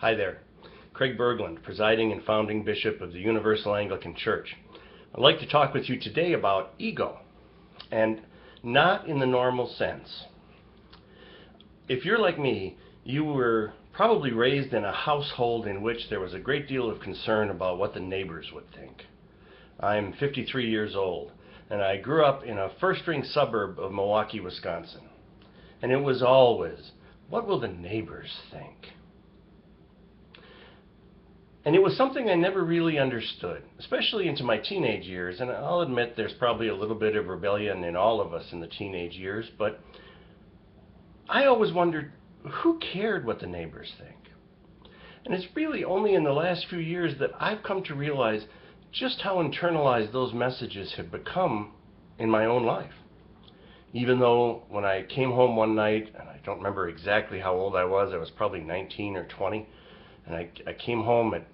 Hi there, Craig Berglund, presiding and founding bishop of the Universal Anglican Church. I'd like to talk with you today about ego, and not in the normal sense. If you're like me, you were probably raised in a household in which there was a great deal of concern about what the neighbors would think. I'm 53 years old, and I grew up in a first-ring suburb of Milwaukee, Wisconsin. And it was always, what will the neighbors think? And it was something I never really understood, especially into my teenage years. And I'll admit there's probably a little bit of rebellion in all of us in the teenage years, but I always wondered, who cared what the neighbors think? And it's really only in the last few years that I've come to realize just how internalized those messages have become in my own life. Even though when I came home one night, and I don't remember exactly how old I was probably 19 or 20, and I came home at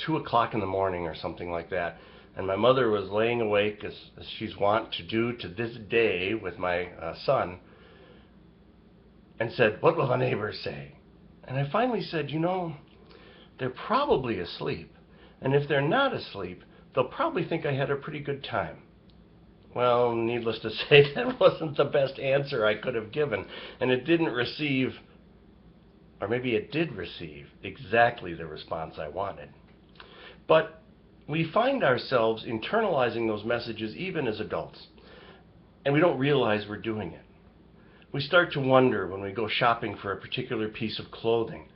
2 o'clock in the morning or something like that, and my mother was laying awake as she's wont to do to this day with my son, and said, "What will the neighbors say?" And I finally said, they're probably asleep, and if they're not asleep, they'll probably think I had a pretty good time. Well, needless to say, that wasn't the best answer I could have given, and it didn't receive, or maybe it did receive, exactly the response I wanted. But we find ourselves internalizing those messages even as adults, and we don't realize we're doing it. We start to wonder when we go shopping for a particular piece of clothing,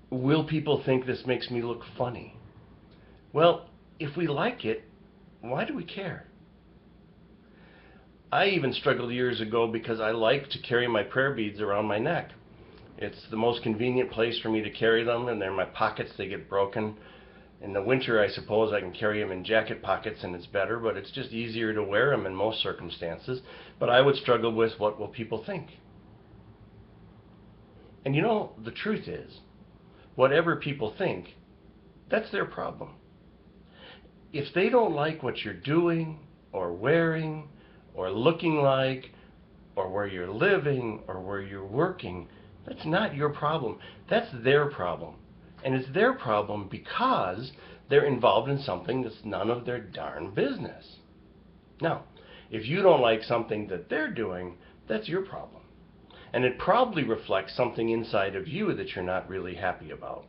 will people think this makes me look funny? Well, if we like it, why do we care? I even struggled years ago because I like to carry my prayer beads around my neck. It's the most convenient place for me to carry them, and they're in my pockets. They get broken. In the winter, I suppose I can carry them in jacket pockets and it's better, but it's just easier to wear them in most circumstances. But I would struggle with, what will people think? And the truth is, whatever people think, that's their problem. If they don't like what you're doing or wearing or looking like or where you're living or where you're working, that's not your problem. That's their problem. And it's their problem because they're involved in something that's none of their darn business. Now, if you don't like something that they're doing, that's your problem. And it probably reflects something inside of you that you're not really happy about.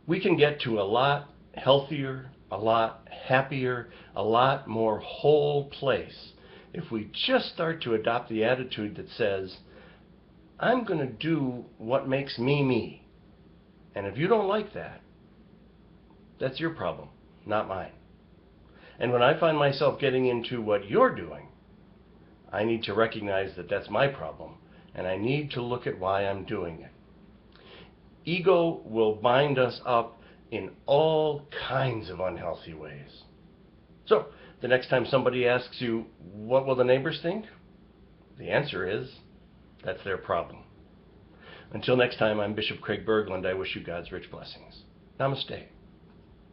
We can get to a lot healthier, a lot happier, a lot more whole place if we just start to adopt the attitude that says, I'm going to do what makes me me. And if you don't like that, that's your problem, not mine. And when I find myself getting into what you're doing, I need to recognize that that's my problem, and I need to look at why I'm doing it. Ego will bind us up in all kinds of unhealthy ways. So, the next time somebody asks you, what will the neighbors think? The answer is, that's their problem. Until next time, I'm Bishop Craig Berglund. I wish you God's rich blessings. Namaste.